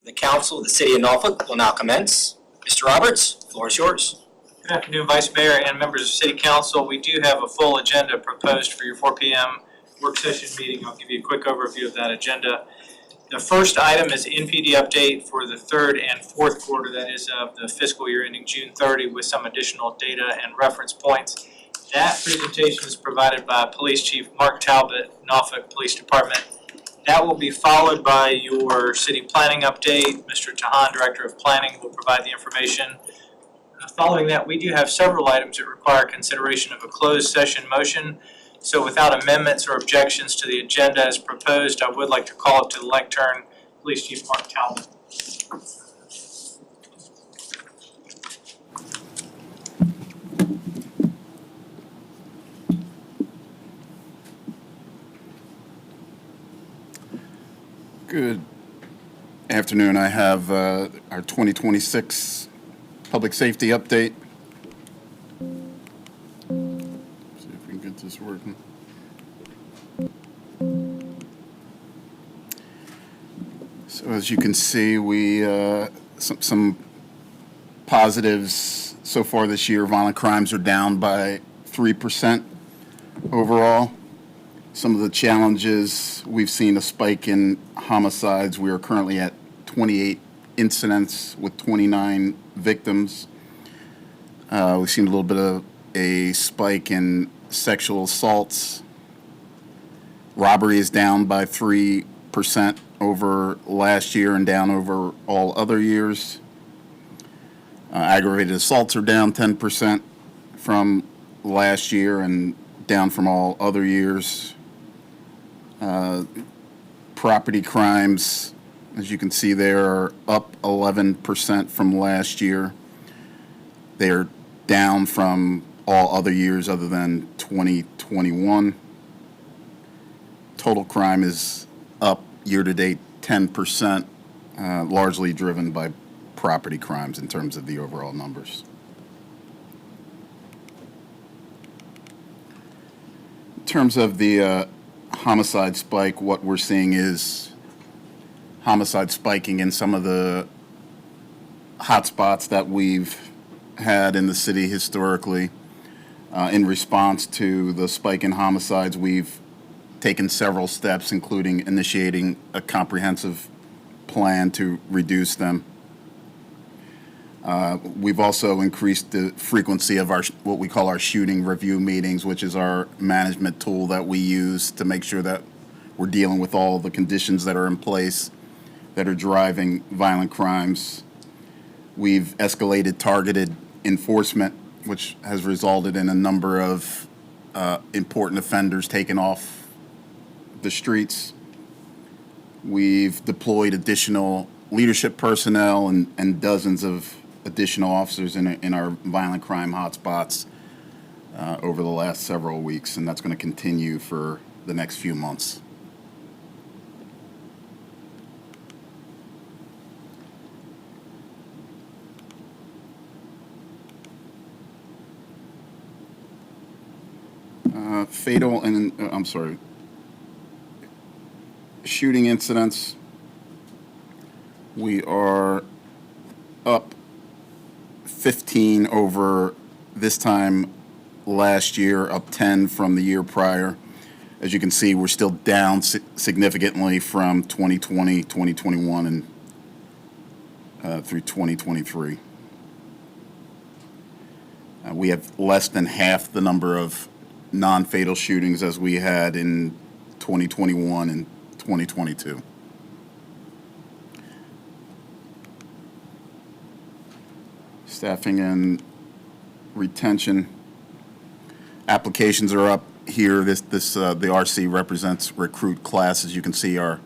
The Council of the City of Norfolk will now commence. Mr. Roberts, the floor is yours. Good afternoon, Vice Mayor and members of City Council. We do have a full agenda proposed for your 4 p.m. work session meeting. I'll give you a quick overview of that agenda. The first item is NPD update for the third and fourth quarter, that is of the fiscal year ending June 30, with some additional data and reference points. That presentation is provided by Police Chief Mark Talbot, Norfolk Police Department. That will be followed by your city planning update. Mr. Tahan, Director of Planning, will provide the information. Following that, we do have several items that require consideration of a closed session motion. So without amendments or objections to the agenda as proposed, I would like to call up to the lectern Police Chief Mark Talbot. Good afternoon. I have our 2026 public safety update. See if we can get this working. So as you can see, we some positives so far this year. Violent crimes are down by 3% overall. Some of the challenges, we've seen a spike in homicides. We are currently at 28 incidents with 29 victims. We've seen a little bit of a spike in sexual assaults. Robbery is down by 3% over last year and down over all other years. Aggravated assaults are down 10% from last year and down from all other years. Property crimes, as you can see, they are up 11% from last year. They are down from all other years other than 2021. Total crime is up year-to-date 10%, largely driven by property crimes in terms of the overall numbers. In terms of the homicide spike, what we're seeing is homicide spiking in some of the hotspots that we've had in the city historically. In response to the spike in homicides, we've taken several steps, including initiating a comprehensive plan to reduce them. We've also increased the frequency of our what we call our shooting review meetings, which is our management tool that we use to make sure that we're dealing with all the conditions that are in place that are driving violent crimes. We've escalated targeted enforcement, which has resulted in a number of important offenders taken off the streets. We've deployed additional leadership personnel and dozens of additional officers in our violent crime hotspots over the last several weeks, and that's going to continue for the next few months. Shooting incidents, we are up 15 over this time last year, up 10 from the year prior. As you can see, we're still down significantly from 2020, 2021, and through 2023. We have less than half the number of non-fatal shootings as we had in 2021 and 2022. Staffing and retention. Applications are up here. The RC represents recruit class. As you can see, our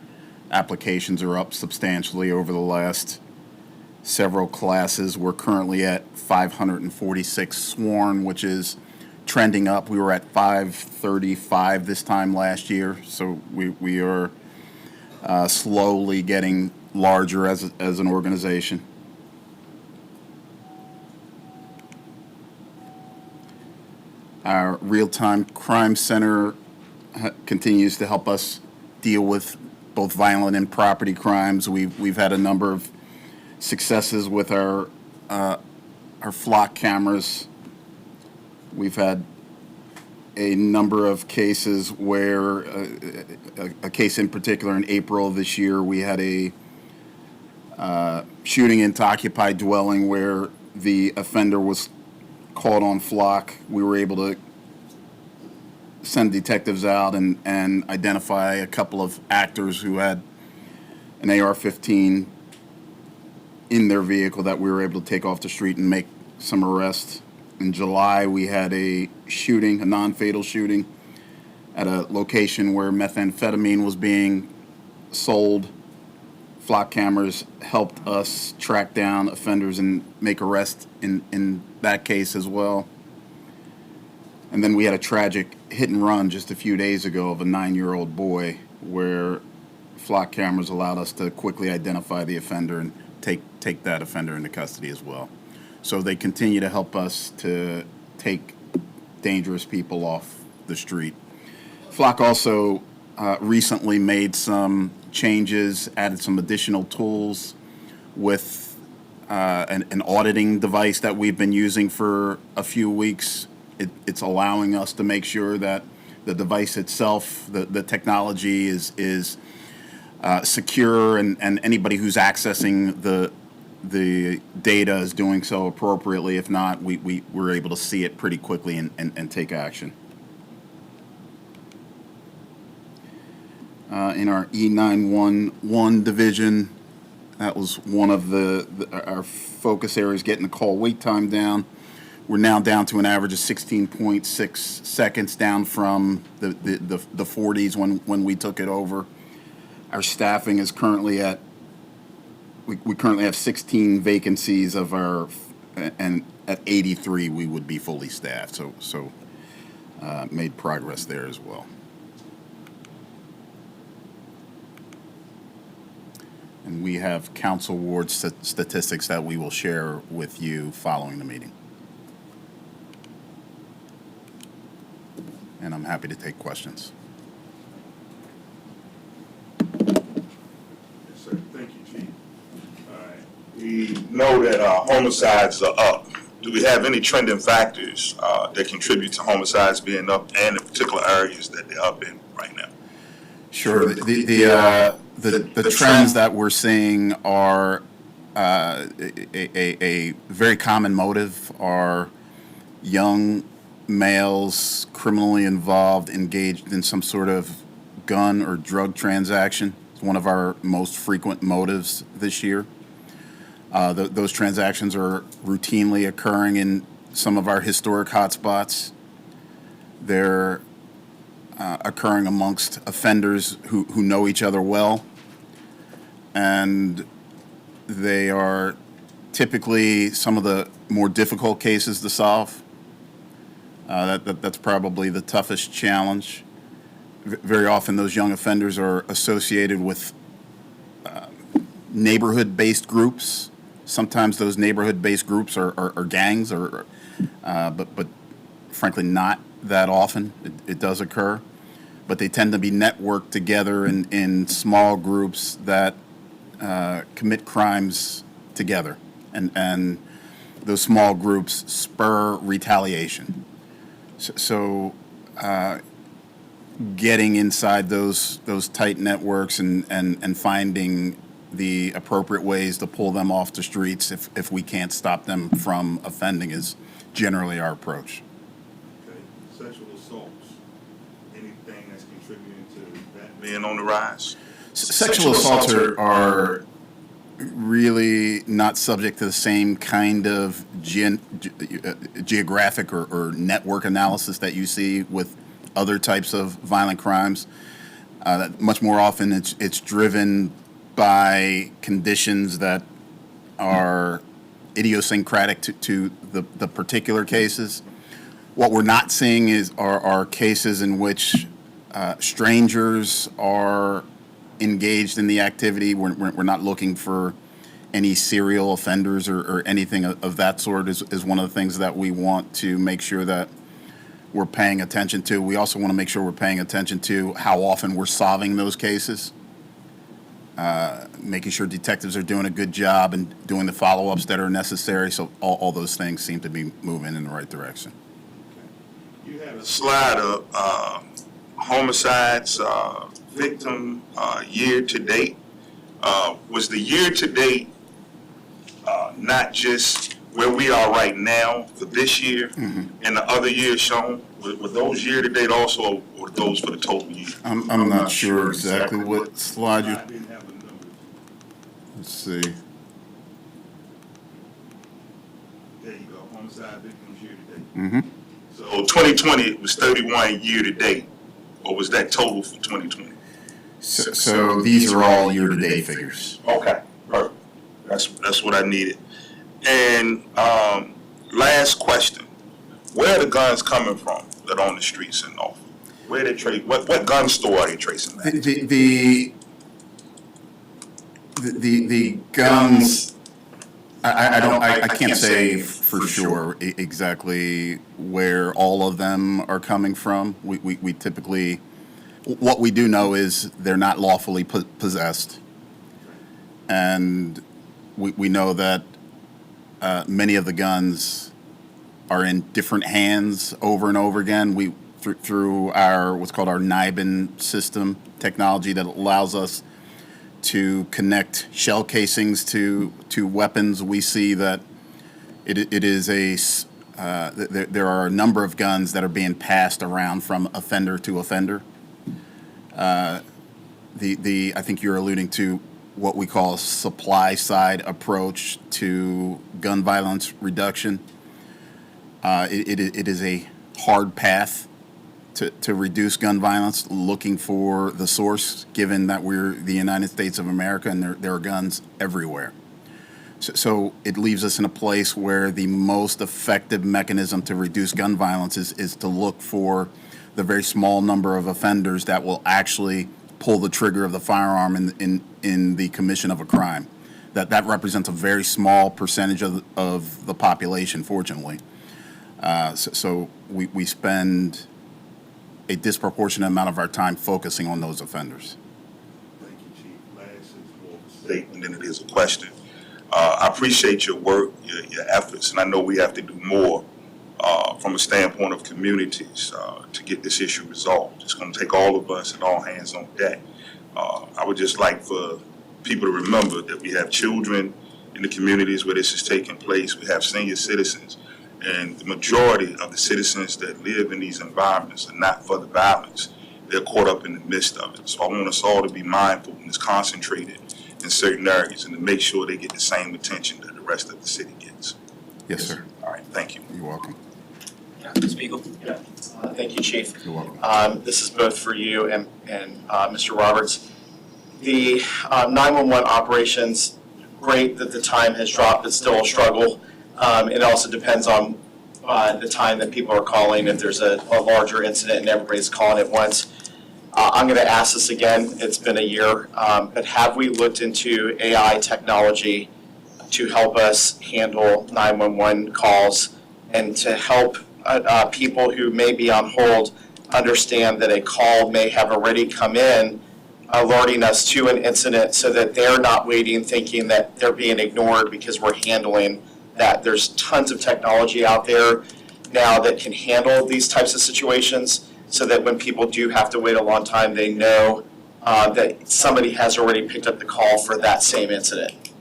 applications are up substantially over the last several classes. We're currently at 546 sworn, which is trending up. We were at 535 this time last year, so we are slowly getting larger as an organization. Our real-time crime center continues to help us deal with both violent and property crimes. We've had a number of successes with our flock cameras. We've had a number of cases where, a case in particular in April of this year, we had a shooting into occupied dwelling where the offender was caught on flock. We were able to send detectives out and identify a couple of actors who had an AR-15 in their vehicle that we were able to take off the street and make some arrests. In July, we had a shooting, a non-fatal shooting, at a location where methamphetamine was being sold. Flock cameras helped us track down offenders and make arrests in that case as well. And then we had a tragic hit and run just a few days ago of a 9-year-old boy where flock cameras allowed us to quickly identify the offender and take that offender into custody as well. So they continue to help us to take dangerous people off the street. Flock also recently made some changes, added some additional tools with an auditing device that we've been using for a few weeks. It's allowing us to make sure that the device itself, the technology is secure, and anybody who's accessing the data is doing so appropriately. If not, we're able to see it pretty quickly and take action. In our E911 division, that was one of our focus areas, getting the call wait time down. We're now down to an average of 16.6 seconds, down from the 40s when we took it over. Our staffing is currently at, we currently have 16 vacancies of our, and at 83 we would be fully staffed. So made progress there as well. And we have council ward statistics that we will share with you following the meeting. And I'm happy to take questions. Yes, sir. Thank you, Chief. All right. We know that homicides are up. Do we have any trending factors that contribute to homicides being up, and in particular areas that they're up in right now? Sure. The trends that we're seeing are a very common motive are young males criminally involved, engaged in some sort of gun or drug transaction. It's one of our most frequent motives this year. Those transactions are routinely occurring in some of our historic hotspots. They're occurring amongst offenders who know each other well, and they are typically some of the more difficult cases to solve. That's probably the toughest challenge. Very often those young offenders are associated with neighborhood-based groups. Sometimes those neighborhood-based groups are gangs, but frankly not that often. It does occur. But they tend to be networked together in small groups that commit crimes together. And those small groups spur retaliation. So getting inside those tight networks and finding the appropriate ways to pull them off the streets if we can't stop them from offending is generally our approach. Okay. Sexual assaults. Anything that's contributing to that being on the rise? Sexual assaults are really not subject to the same kind of geographic or network analysis that you see with other types of violent crimes. Much more often it's driven by conditions that are idiosyncratic to the particular cases. What we're not seeing are cases in which strangers are engaged in the activity. We're not looking for any serial offenders or anything of that sort is one of the things that we want to make sure that we're paying attention to. We also want to make sure we're paying attention to how often we're solving those cases. making sure detectives are doing a good job and doing the follow-ups that are necessary. So all those things seem to be moving in the right direction. You had a slide of homicides, victim year to date. Was the year to date not just where we are right now for this year and the other years shown? Were those year to date also, or were those for the total year? I'm not sure exactly what slide you. I didn't have the numbers. Let's see. There you go, homicide victims year to date. So 2020 was 31 year to date, or was that total for 2020? So these are all year-to-date figures. Okay, perfect. That's what I needed. And last question: where are the guns coming from that are on the streets in Norfolk? Where they trace? What gun store are they tracing that? The guns. I can't say for sure exactly where all of them are coming from. We typically, what we do know is they're not lawfully possessed, and we know that many of the guns are in different hands over and over again. Through our what's called our NIBIN system technology that allows us to connect shell casings to weapons, we see that it is there are a number of guns that are being passed around from offender to offender. I think you're alluding to what we call a supply side approach to gun violence reduction. It is a hard path to reduce gun violence, looking for the source, given that we're the United States of America and there are guns everywhere. So it leaves us in a place where the most effective mechanism to reduce gun violence is to look for the very small number of offenders that will actually pull the trigger of the firearm in the commission of a crime. That represents a very small percentage of the population, fortunately. So we spend a disproportionate amount of our time focusing on those offenders. Thank you, Chief. Last is more of a statement than it is a question. I appreciate your work, your efforts, and I know we have to do more from a standpoint of communities to get this issue resolved. It's going to take all of us and all hands on deck. I would just like for people to remember that we have children in the communities where this is taking place. We have senior citizens, and the majority of the citizens that live in these environments are not for the violence. They're caught up in the midst of it. So I want us all to be mindful and concentrated in certain areas and to make sure they get the same attention that the rest of the city gets. Yes, sir. All right, thank you. You're welcome. Spiegel? Yeah. Thank you, Chief. You're welcome. This is both for you and Mr. Roberts. The 911 operations, great that the time has dropped, but still a struggle. It also depends on the time that people are calling, if there's a larger incident and everybody's calling at once. I'm going to ask this again. It's been a year, but have we looked into AI technology to help us handle 911 calls and to help people who may be on hold understand that a call may have already come in, alerting us to an incident so that they're not waiting thinking that they're being ignored because we're handling that. There's tons of technology out there now that can handle these types of situations so that when people do have to wait a long time, they know that somebody has already picked up the call for that same incident.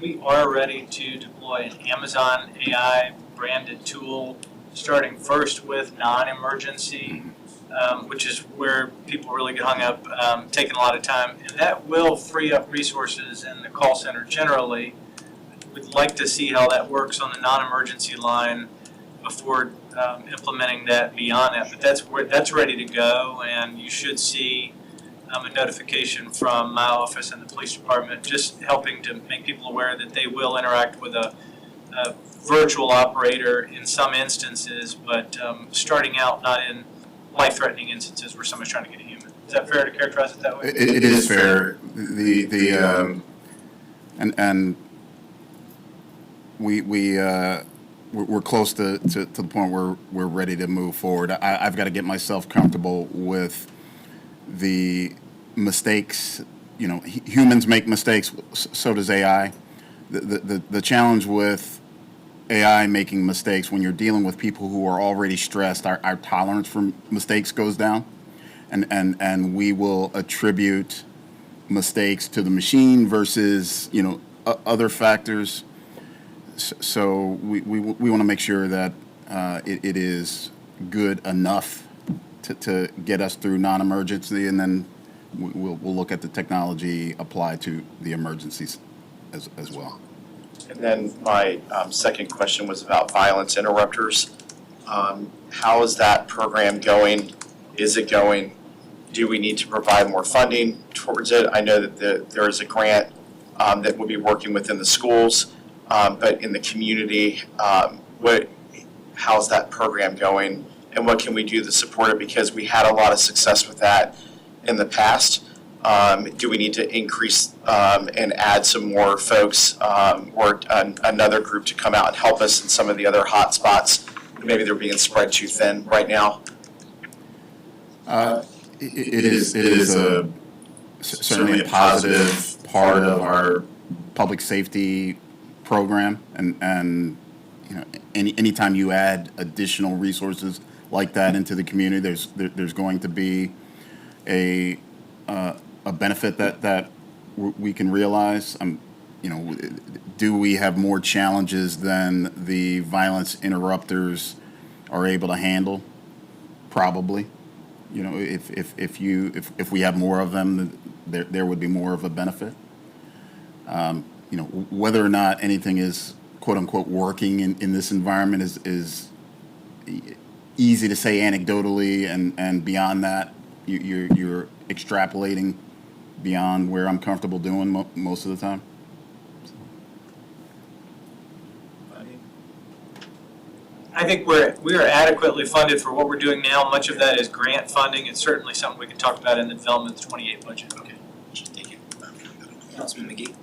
We are ready to deploy an Amazon AI branded tool, starting first with non-emergency, which is where people really get hung up, taking a lot of time. And that will free up resources in the call center generally. We'd like to see how that works on the non-emergency line before implementing that beyond that. But that's ready to go, and you should see a notification from my office and the police department, just helping to make people aware that they will interact with a virtual operator in some instances, but starting out not in life-threatening instances where somebody's trying to get a human. Is that fair to characterize it that way? It is fair. We're close to the point where we're ready to move forward. I've got to get myself comfortable with the mistakes, humans make mistakes, so does AI. The challenge with AI making mistakes, when you're dealing with people who are already stressed, our tolerance for mistakes goes down, and we will attribute mistakes to the machine versus other factors. So we want to make sure that it is good enough to get us through non-emergency, and then we'll look at the technology applied to the emergencies as well. And then my second question was about violence interrupters. How is that program going? Is it going? Do we need to provide more funding towards it? I know that there is a grant that will be working within the schools, but in the community, how's that program going? And what can we do to support it? Because we had a lot of success with that in the past. Do we need to increase and add some more folks or another group to come out and help us in some of the other hot spots? Maybe they're being spread too thin right now. It is certainly a positive part of our public safety program, and anytime you add additional resources like that into the community, there's going to be a benefit that we can realize. Do we have more challenges than the violence interrupters are able to handle? Probably. If we have more of them, there would be more of a benefit. Whether or not anything is quote unquote working in this environment is easy to say anecdotally, and beyond that, you're extrapolating beyond where I'm comfortable doing most of the time. I think we are adequately funded for what we're doing now. Much of that is grant funding. It's certainly something we can talk about in the development of the 28 budget. Okay, thank you. Councilman McGee?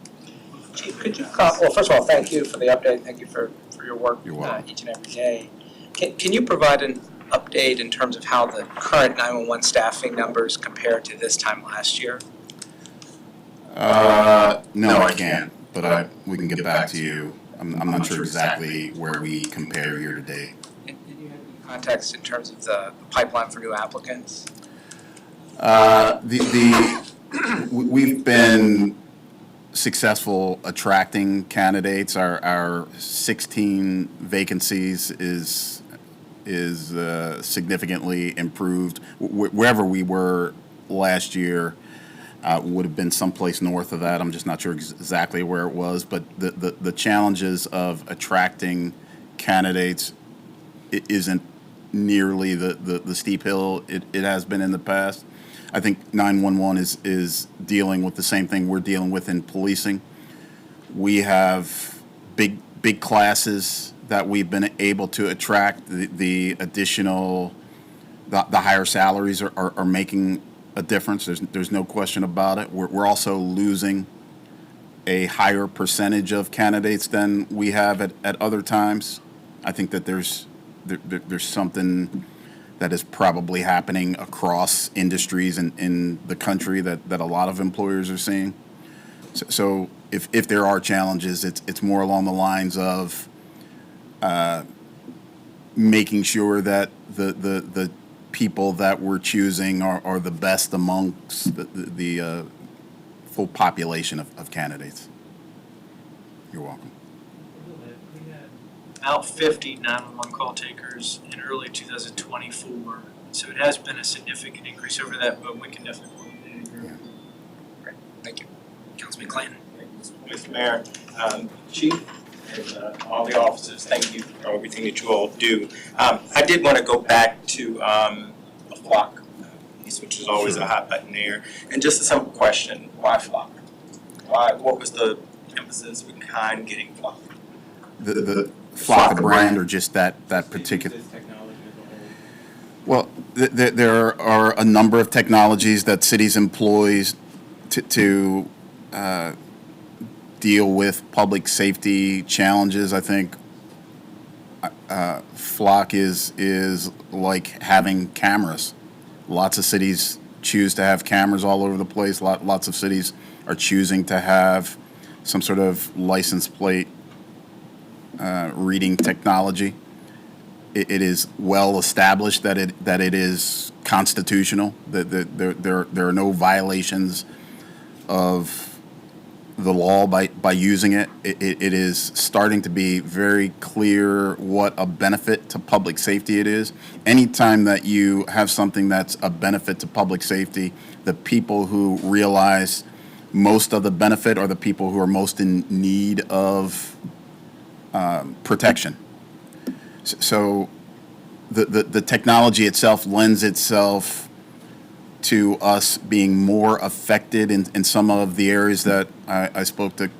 Chief, could you, well, first of all, thank you for the update. Thank you for your work You're welcome. each and every day. Can you provide an update in terms of how the current 911 staffing numbers compare to this time last year? No, I can't, but we can get back to you. I'm not sure exactly where we compare year to date. And did you have any context in terms of the pipeline for new applicants? We've been successful attracting candidates. Our 16 vacancies is significantly improved. Wherever we were last year would have been someplace north of that. I'm just not sure exactly where it was, but the challenges of attracting candidates isn't nearly the steep hill it has been in the past. I think 911 is dealing with the same thing we're dealing with in policing. We have big classes that we've been able to attract. The additional, the higher salaries are making a difference. There's no question about it. We're also losing a higher percentage of candidates than we have at other times. I think that there's something that is probably happening across industries in the country that a lot of employers are seeing. So if there are challenges, it's more along the lines of making sure that the people that we're choosing are the best amongst the full population of candidates. You're welcome. We had about 50 911 call takers in early 2024. So it has been a significant increase over that, but we can definitely. Great, thank you. Councilman Clanton? Mr. Mayor, Chief, and all the officers, thank you for everything that you all do. I did want to go back to the flock piece, which is always a hot button there. And just a simple question, why flock? What was the emphasis behind getting flock? The Flock brand, or just that particular? Well, there are a number of technologies that cities employs to deal with public safety challenges. I think Flock is like having cameras. Lots of cities choose to have cameras all over the place. Lots of cities are choosing to have some sort of license plate reading technology. It is well established that it is constitutional, that there are no violations of the law by using it. It is starting to be very clear what a benefit to public safety it is. Anytime that you have something that's a benefit to public safety, the people who realize most of the benefit are the people who are most in need of protection. So the technology itself lends itself to us being more affected in some of the areas that I spoke to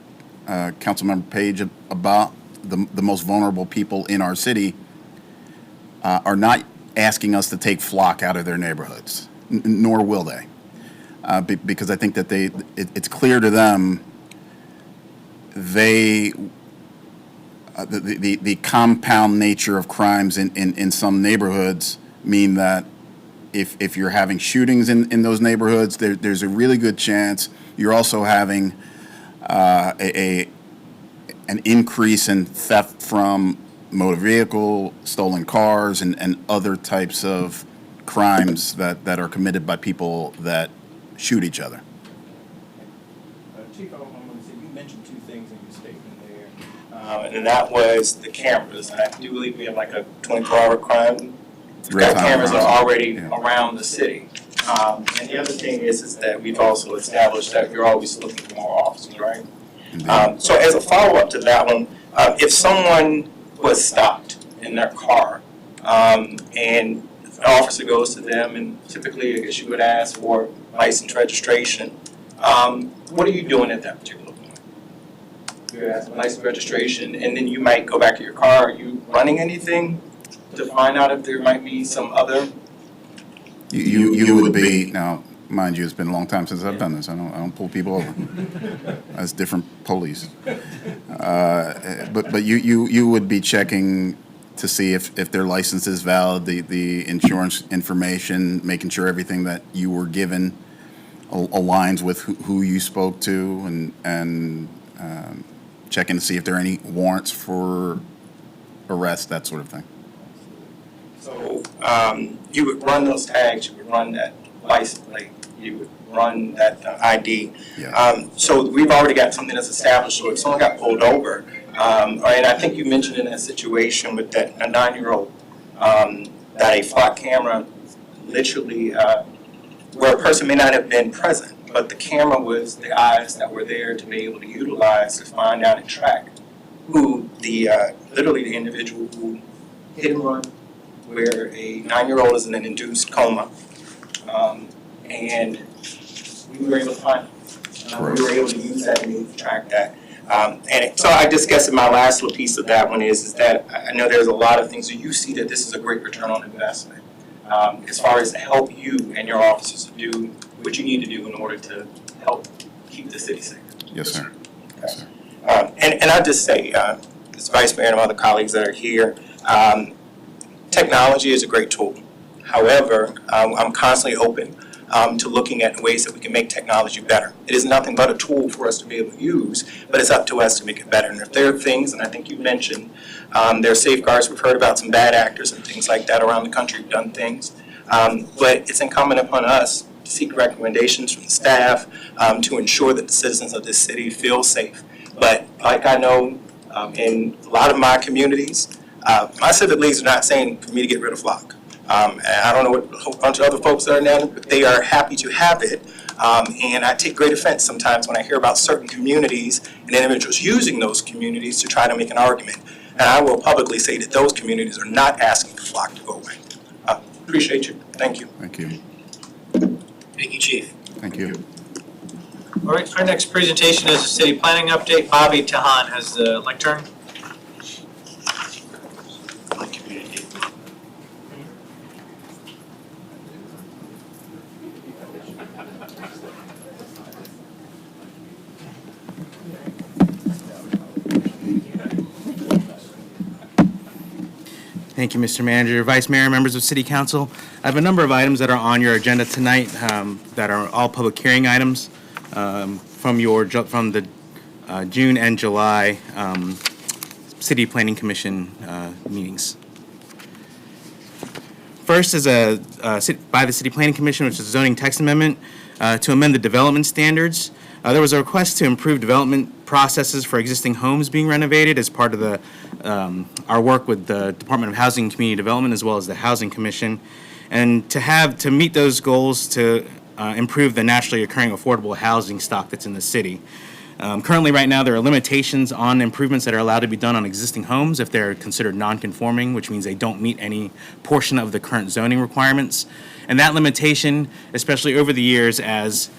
Councilmember Page about. The most vulnerable people in our city are not asking us to take flock out of their neighborhoods, nor will they, because I think that it's clear to them the compound nature of crimes in some neighborhoods mean that if you're having shootings in those neighborhoods, there's a really good chance you're also having an increase in theft from motor vehicle, stolen cars, and other types of crimes that are committed by people that shoot each other. Chief, I want to say, you mentioned two things in your statement there, and that was the cameras. And I do believe we have like a 24-hour crime. That cameras are already around the city. And the other thing is that we've also established that you're always looking for more officers, right? So as a follow-up to that one, if someone was stopped in their car and an officer goes to them, and typically I guess you would ask for license registration, what are you doing at that particular point? You're asking license registration, and then you might go back to your car. Are you running anything to find out if there might be some other? You would be, now, mind you, it's been a long time since I've done this. I don't pull people over. That's different police. But you would be checking to see if their license is valid, the insurance information, making sure everything that you were given aligns with who you spoke to, and checking to see if there are any warrants for arrest, that sort of thing. So you would run those tags, you would run that license plate, you would run that ID. Yeah. So we've already got something that's established. So if someone got pulled over, and I think you mentioned in that situation with that a 9-year-old, that a flock camera literally, where a person may not have been present, but the camera was the eyes that were there to be able to utilize to find out and track who literally the individual who hit and run, where a 9-year-old is in an induced coma, and we were able to find him. We were able to use that and track that. So I just guess my last little piece of that one is that I know there's a lot of things that you see that this is a great return on investment, as far as to help you and your officers do what you need to do in order to help keep the city safe. Yes, sir. Yes, sir. And I'll just say, as Vice Mayor and other colleagues that are here, technology is a great tool. However, I'm constantly open to looking at ways that we can make technology better. It is nothing but a tool for us to be able to use, but it's up to us to make it better. And if there are things, and I think you mentioned, there are safeguards. We've heard about some bad actors and things like that around the country who've done things. But it's incumbent upon us to seek recommendations from the staff to ensure that the citizens of this city feel safe. But like I know in a lot of my communities, my civic leagues are not saying for me to get rid of flock. And I don't know what a whole bunch of other folks are now, but they are happy to have it. And I take great offense sometimes when I hear about certain communities and individuals using those communities to try to make an argument. And I will publicly say that those communities are not asking for flock to go away. Appreciate you. Thank you. Thank you. Thank you, Chief. Thank you. All right, our next presentation is a city planning update. Bobby Tahan has the lectern. Thank you, Mr. Manager, Vice Mayor, members of City Council. I have a number of items that are on your agenda tonight that are all public hearing items from the June and July City Planning Commission meetings. First is by the City Planning Commission, which is a zoning text amendment to amend the development standards. There was a request to improve development processes for existing homes being renovated as part of our work with the Department of Housing and Community Development as well as the Housing Commission, and to meet those goals to improve the naturally occurring affordable housing stock that's in the city. Currently, right now, there are limitations on improvements that are allowed to be done on existing homes if they're considered non-conforming, which means they don't meet any portion of the current zoning requirements. And that limitation, especially over the years as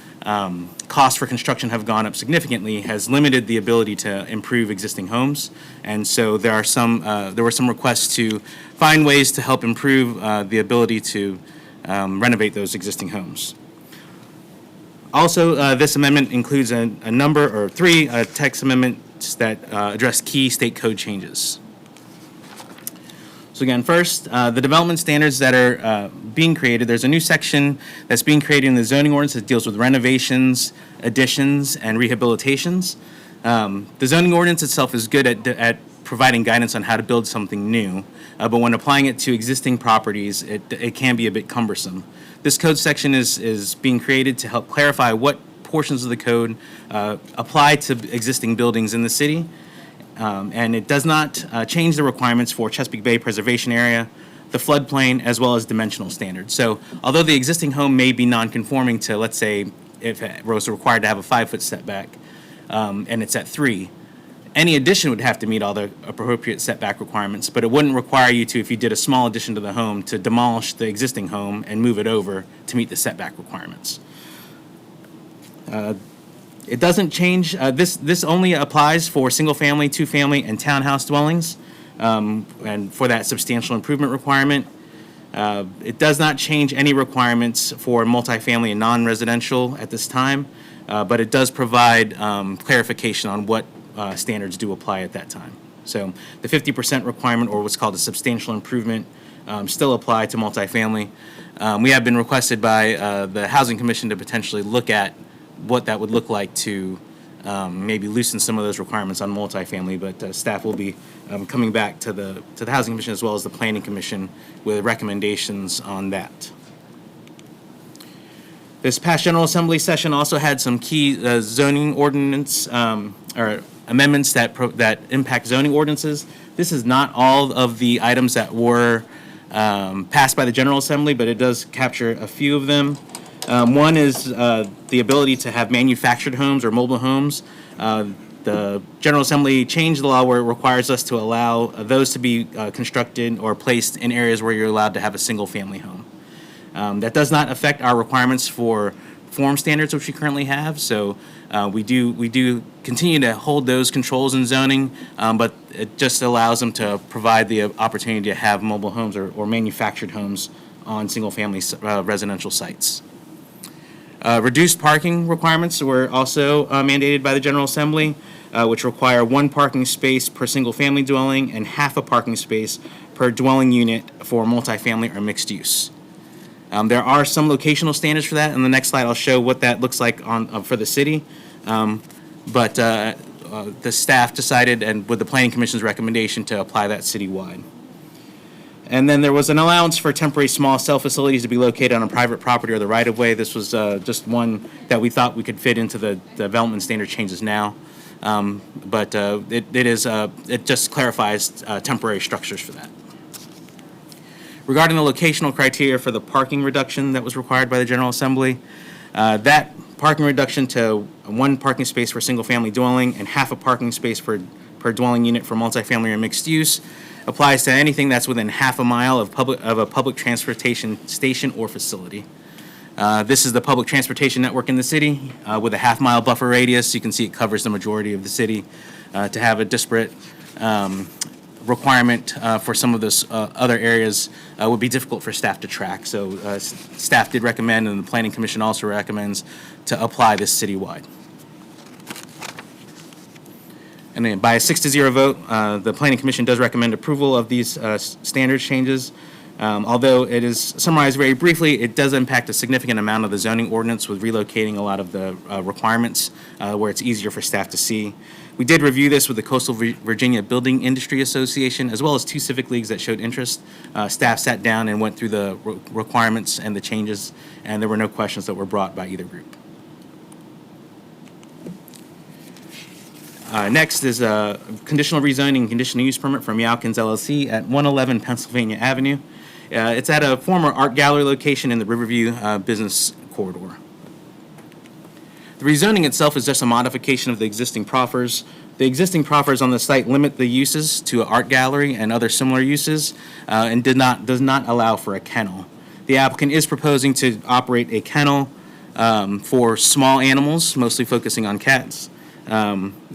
costs for construction have gone up significantly, has limited the ability to improve existing homes. And so there were some requests to find ways to help improve the ability to renovate those existing homes. Also, this amendment includes three text amendments that address key state code changes. So again, first, the development standards that are being created, there's a new section that's being created in the zoning ordinance that deals with renovations, additions, and rehabilitations. The zoning ordinance itself is good at providing guidance on how to build something new, but when applying it to existing properties, it can be a bit cumbersome. This code section is being created to help clarify what portions of the code apply to existing buildings in the city. And it does not change the requirements for Chesapeake Bay Preservation Area, the floodplain, as well as dimensional standards. So although the existing home may be non-conforming to, let's say, if it was required to have a 5-foot setback, and it's at 3, any addition would have to meet all the appropriate setback requirements, but it wouldn't require you to, if you did a small addition to the home, to demolish the existing home and move it over to meet the setback requirements. It doesn't change, this only applies for single-family, two-family, and townhouse dwellings, and for that substantial improvement requirement. It does not change any requirements for multifamily and non-residential at this time, but it does provide clarification on what standards do apply at that time. So the 50% requirement, or what's called a substantial improvement, still apply to multifamily. We have been requested by the Housing Commission to potentially look at what that would look like to maybe loosen some of those requirements on multifamily, but staff will be coming back to the Housing Commission as well as the Planning Commission with recommendations on that. This past General Assembly session also had some key zoning ordinance or amendments that impact zoning ordinances. This is not all of the items that were passed by the General Assembly, but it does capture a few of them. One is the ability to have manufactured homes or mobile homes. The General Assembly changed the law where it requires us to allow those to be constructed or placed in areas where you're allowed to have a single-family home. That does not affect our requirements for form standards, which we currently have. So we do continue to hold those controls in zoning, but it just allows them to provide the opportunity to have mobile homes or manufactured homes on single-family residential sites. Reduced parking requirements were also mandated by the General Assembly, which require 1 parking space per single-family dwelling and half a parking space per dwelling unit for multifamily or mixed use. There are some locational standards for that. In the next slide, I'll show what that looks like for the city. But the staff decided, and with the Planning Commission's recommendation, to apply that citywide. And then there was an allowance for temporary small cell facilities to be located on a private property or the right-of-way. This was just one that we thought we could fit into the development standard changes now. But it just clarifies temporary structures for that. Regarding the locational criteria for the parking reduction that was required by the General Assembly, that parking reduction to 1 parking space for single-family dwelling and half a parking space per dwelling unit for multifamily or mixed use applies to anything that's within half a mile of a public transportation station or facility. This is the public transportation network in the city with a half-mile buffer radius. You can see it covers the majority of the city. To have a disparate requirement for some of those other areas would be difficult for staff to track. So staff did recommend, and the Planning Commission also recommends, to apply this citywide. And then by a 6-0 vote, the Planning Commission does recommend approval of these standards changes. Although it is summarized very briefly, it does impact a significant amount of the zoning ordinance with relocating a lot of the requirements where it's easier for staff to see. We did review this with the Coastal Virginia Building Industry Association, as well as 2 civic leagues that showed interest. Staff sat down and went through the requirements and the changes, and there were no questions that were brought by either group. Next is a conditional rezoning and conditional use permit from Yalkins LLC at 111 Pennsylvania Avenue. It's at a former art gallery location in the Riverview Business Corridor. The rezoning itself is just a modification of the existing proffers. The existing proffers on the site limit the uses to an art gallery and other similar uses, and does not allow for a kennel. The applicant is proposing to operate a kennel for small animals, mostly focusing on cats.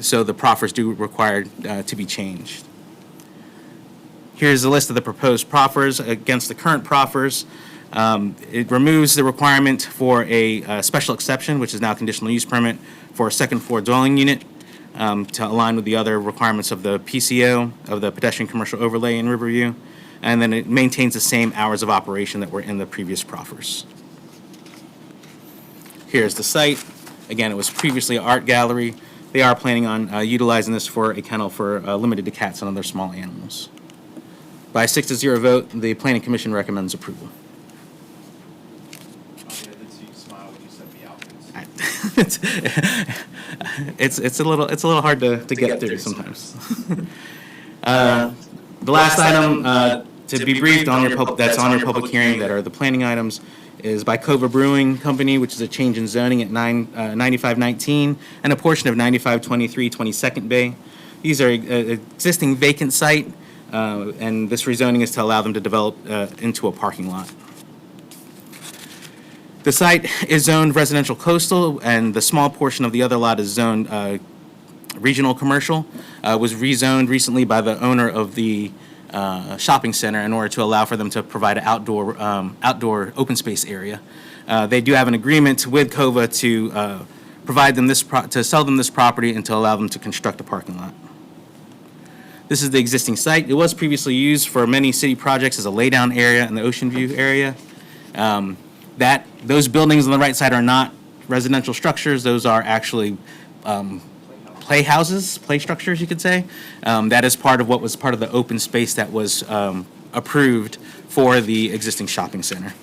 So the proffers do require to be changed. Here's a list of the proposed proffers against the current proffers. It removes the requirement for a special exception, which is now conditional use permit, for a second floor dwelling unit to align with the other requirements of the PCO, of the pedestrian commercial overlay in Riverview. And then it maintains the same hours of operation that were in the previous proffers. Here's the site. Again, it was previously an art gallery. They are planning on utilizing this for a kennel for limited to cats and other small animals. By a 6-0 vote, the Planning Commission recommends approval. It's a little hard to get through sometimes. The last item to be briefed on your that's on your public hearing that are the planning items is by Cova Brewing Company, which is a change in zoning at 9519 and a portion of 9523 22nd Bay. These are existing vacant site, and this rezoning is to allow them to develop into a parking lot. The site is zoned residential coastal, and the small portion of the other lot is zoned regional commercial. Was rezoned recently by the owner of the shopping center in order to allow for them to provide an outdoor open space area. They do have an agreement with Cova to provide them to sell them this property and to allow them to construct a parking lot. This is the existing site. It was previously used for many city projects as a laydown area in the Ocean View area. Those buildings on the right side are not residential structures. Those are actually playhouses, play structures, you could say. That is part of what was part of the open space that was approved for the existing shopping center.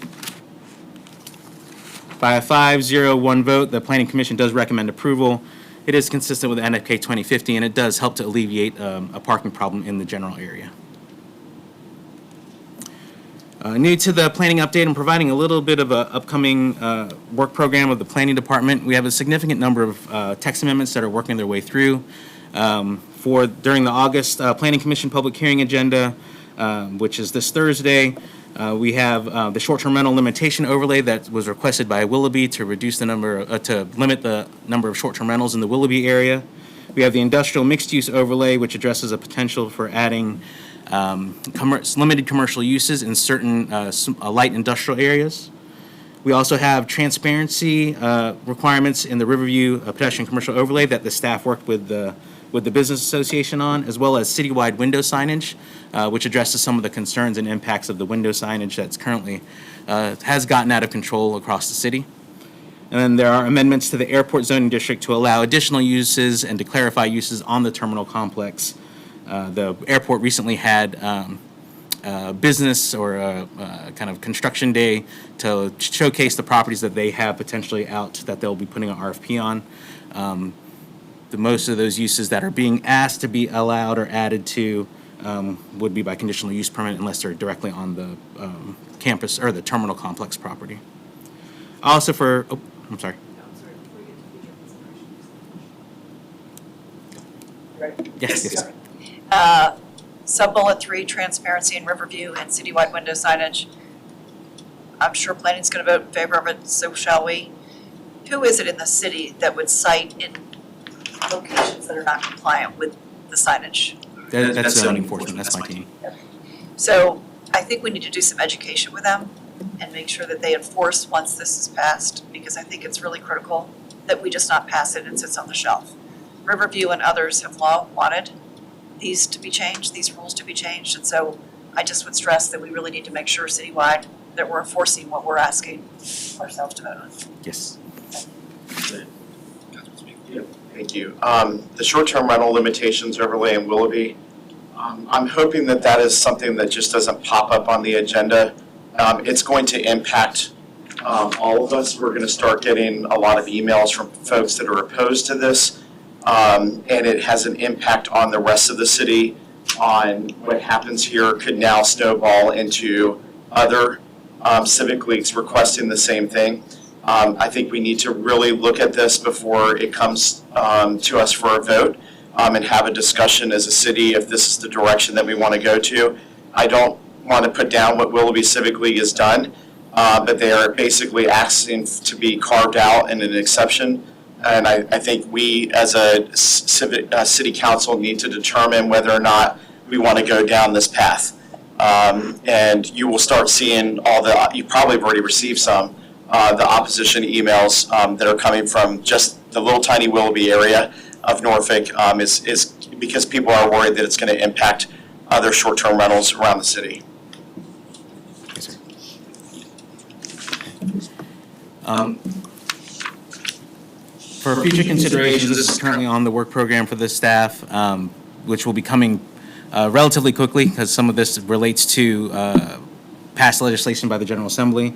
By a 5-0-1 vote, the Planning Commission does recommend approval. It is consistent with NFK 2050, and it does help to alleviate a parking problem in the general area. New to the planning update, I'm providing a little bit of an upcoming work program of the planning department. We have a significant number of text amendments that are working their way through. During the August Planning Commission public hearing agenda, which is this Thursday, we have the short-term rental limitation overlay that was requested by Willoughby to reduce the number, to limit the number of short-term rentals in the Willoughby area. We have the industrial mixed-use overlay, which addresses a potential for adding limited commercial uses in certain light industrial areas. We also have transparency requirements in the Riverview pedestrian commercial overlay that the staff worked with the Business Association on, as well as citywide window signage, which addresses some of the concerns and impacts of the window signage that's currently has gotten out of control across the city. And then there are amendments to the airport zoning district to allow additional uses and to clarify uses on the terminal complex. The airport recently had business or a kind of construction day to showcase the properties that they have potentially out that they'll be putting an RFP on. Most of those uses that are being asked to be allowed or added to would be by conditional use permit unless they're directly on the campus or the terminal complex property. Also I'm sorry. Yes. Sub-bullet 3, transparency in Riverview and citywide window signage. I'm sure planning's going to vote in favor of it, so shall we. Who is it in the city that would cite in locations that are not compliant with the signage? That's zoning enforcement, that's my team. So I think we need to do some education with them and make sure that they enforce once this is passed, because I think it's really critical that we just not pass it and sits on the shelf. Riverview and others have long wanted these to be changed, these rules to be changed. And so I just would stress that we really need to make sure citywide that we're enforcing what we're asking ourselves to vote on. Yes. Thank you. The short-term rental limitations overlay in Willoughby, I'm hoping that that is something that just doesn't pop up on the agenda. It's going to impact all of us. We're going to start getting a lot of emails from folks that are opposed to this, and it has an impact on the rest of the city. On what happens here could now snowball into other civic leagues requesting the same thing. I think we need to really look at this before it comes to us for a vote, and have a discussion as a city if this is the direction that we want to go to. I don't want to put down what Willoughby Civic League has done, but they are basically asking to be carved out in an exception. And I think we as a city council need to determine whether or not we want to go down this path. And you will start seeing you probably have already received some, the opposition emails that are coming from just the little tiny Willoughby area of Norfolk, is because people are worried that it's going to impact other short-term rentals around the city. Yes, sir. For future considerations, this is currently on the work program for the staff, which will be coming relatively quickly because some of this relates to past legislation by the General Assembly.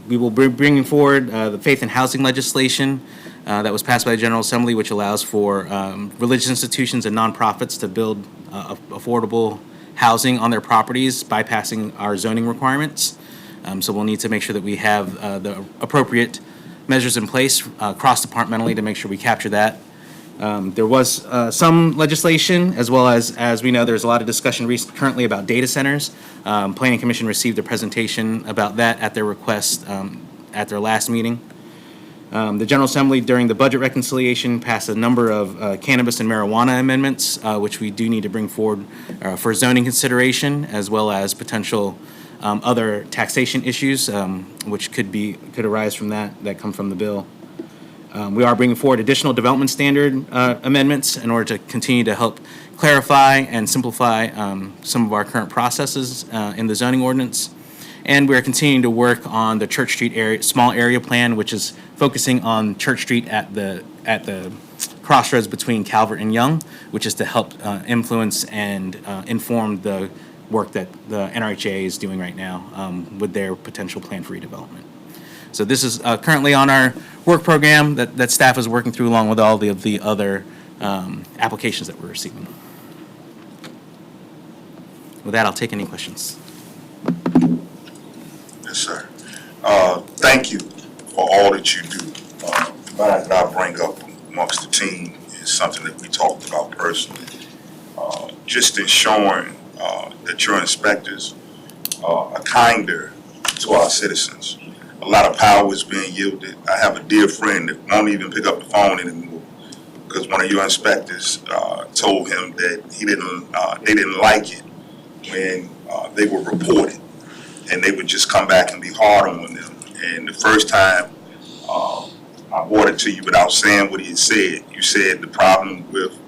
We will be bringing forward the faith and housing legislation that was passed by the General Assembly, which allows for religious institutions and nonprofits to build affordable housing on their properties, bypassing our zoning requirements. So we'll need to make sure that we have the appropriate measures in place cross-departmentally to make sure we capture that. There was some legislation, as well as we know, there's a lot of discussion currently about data centers. Planning Commission received a presentation about that at their request at their last meeting. The General Assembly, during the budget reconciliation, passed a number of cannabis and marijuana amendments, which we do need to bring forward for zoning consideration, as well as potential other taxation issues, which could arise from that come from the bill. We are bringing forward additional development standard amendments in order to continue to help clarify and simplify some of our current processes in the zoning ordinance. And we're continuing to work on the Church Street area, small area plan, which is focusing on Church Street at the crossroads between Calvert and Young, which is to help influence and inform the work that the NRHA is doing right now with their potential plan for redevelopment. So this is currently on our work program that staff is working through along with all of the other applications that we're receiving. With that, I'll take any questions. Yes, sir. Thank you for all that you do. The matter that I bring up amongst the team is something that we talked about personally. Just ensuring that your inspectors are kinder to our citizens. A lot of power is being yielded. I have a dear friend that won't even pick up the phone anymore because one of your inspectors told him that they didn't like it when they were reported, and they would just come back and be hard on them. And the first time I brought it to you without saying what he had said, you said the problem with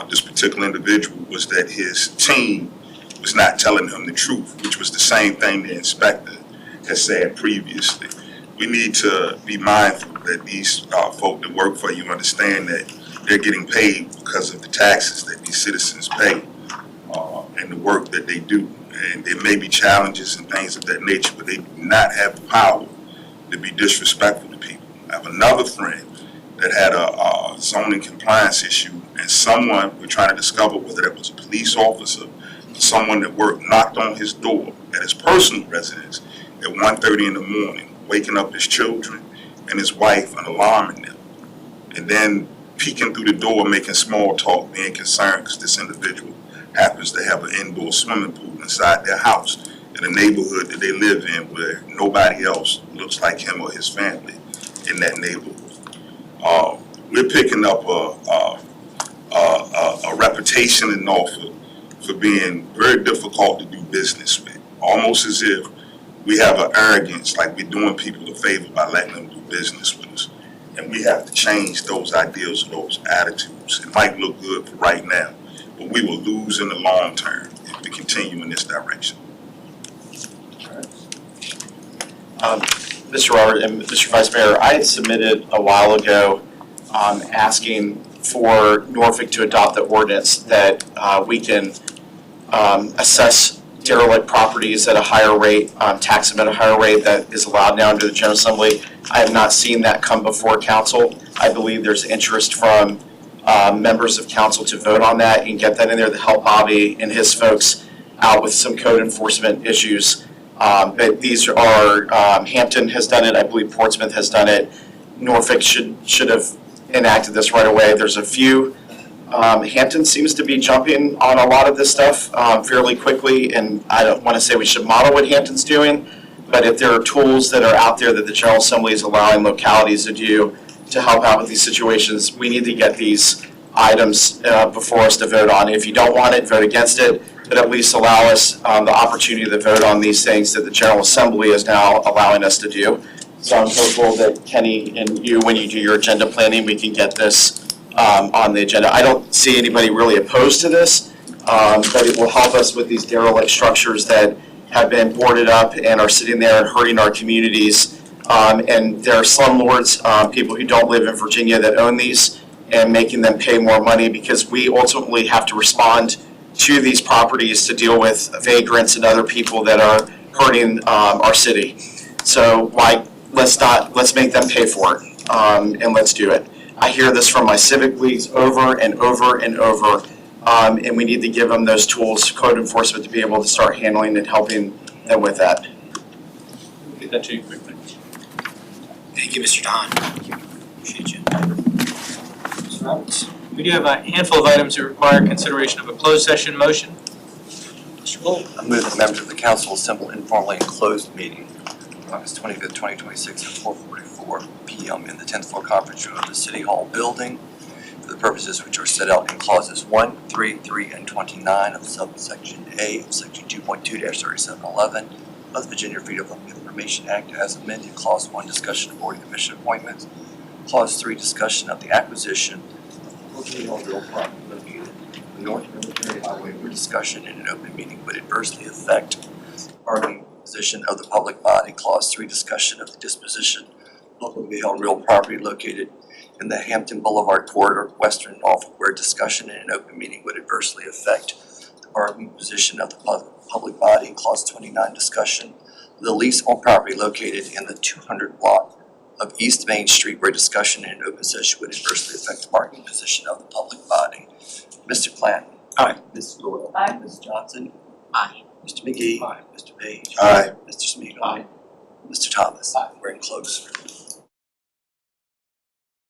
this particular individual was that his team was not telling him the truth, which was the same thing the inspector has said previously. We need to be mindful that these folk that work for you understand that they're getting paid because of the taxes that these citizens pay and the work that they do. And there may be challenges and things of that nature, but they do not have the power to be disrespectful to people. I have another friend that had a zoning compliance issue, and someone, we're trying to discover whether that was a police officer, someone that knocked on his door at his personal residence at 1:30 in the morning, waking up his children and his wife and alarming them. And then peeking through the door, making small talk, being concerned because this individual happens to have an indoor swimming pool inside their house in a neighborhood that they live in where nobody else looks like him or his family in that neighborhood. We're picking up a reputation in Norfolk for being very difficult to do business with, almost as if we have an arrogance, like we're doing people a favor by letting them do business with us. And we have to change those ideals, those attitudes. It might look good for right now, but we will lose in the long term if we continue in this direction. Mr. Robert and Mr. Vice Mayor, I had submitted a while ago asking for Norfolk to adopt the ordinance that we can assess derelict properties at a higher rate, tax them at a higher rate that is allowed now under the General Assembly. I have not seen that come before council. I believe there's interest from members of council to vote on that and get that in there to help Bobby and his folks out with some code enforcement issues. But these are, Hampton has done it, I believe Portsmouth has done it. Norfolk should have enacted this right away. There's a few. Hampton seems to be jumping on a lot of this stuff fairly quickly, and I don't want to say we should model what Hampton's doing, but if there are tools that are out there that the General Assembly is allowing localities to do to help out with these situations, we need to get these items before us to vote on. If you don't want it, vote against it, but at least allow us the opportunity to vote on these things that the General Assembly is now allowing us to do. So I'm hopeful that Kenny and you, when you do your agenda planning, we can get this on the agenda. I don't see anybody really opposed to this, but it will help us with these derelict structures that have been boarded up and are sitting there and hurting our communities. And there are slumlords, people who don't live in Virginia that own these, and making them pay more money because we ultimately have to respond to these properties to deal with vagrants and other people that are hurting our city. So let's make them pay for it, and let's do it. I hear this from my civic leagues over and over and over, and we need to give them those tools, code enforcement, to be able to start handling and helping them with that. Get that to you quickly. Thank you, Mr. Don. Appreciate you. Mr. Roberts. We do have a handful of items that require consideration of a closed session motion. Mr. Bull. I move that members of the council assemble informally in closed meeting August 25th, 2026 at 4:44 p.m. in the 10th floor conference room of the City Hall building for the purposes which are set out in clauses 1, 3, 3, and 29 of subsection A of section 2.2-3711 of the Virginia Freedom of Information Act as amended. Clause 1, discussion of board and commission appointments. Clause 3, discussion of the acquisition of real property located on North Military Highway where discussion in an open meeting would adversely affect the bargaining position of the public body. Clause 3, discussion of the disposition of publicly held real property located in the Hampton Boulevard corridor, western Norfolk, where discussion in an open meeting would adversely affect the bargaining position of the public body. Clause 29, discussion of the lease on property located in the 200 block of East Main Street, where discussion in an open session would adversely affect the bargaining position of the public body. Mr. Clanton. Aye. Mrs. Doyle. Aye. Ms. Johnson. Aye. Mr. McGee. Aye. Mr. Page. Aye. Mr. Smeagol. Aye. Mr. Thomas. Aye. We're in close.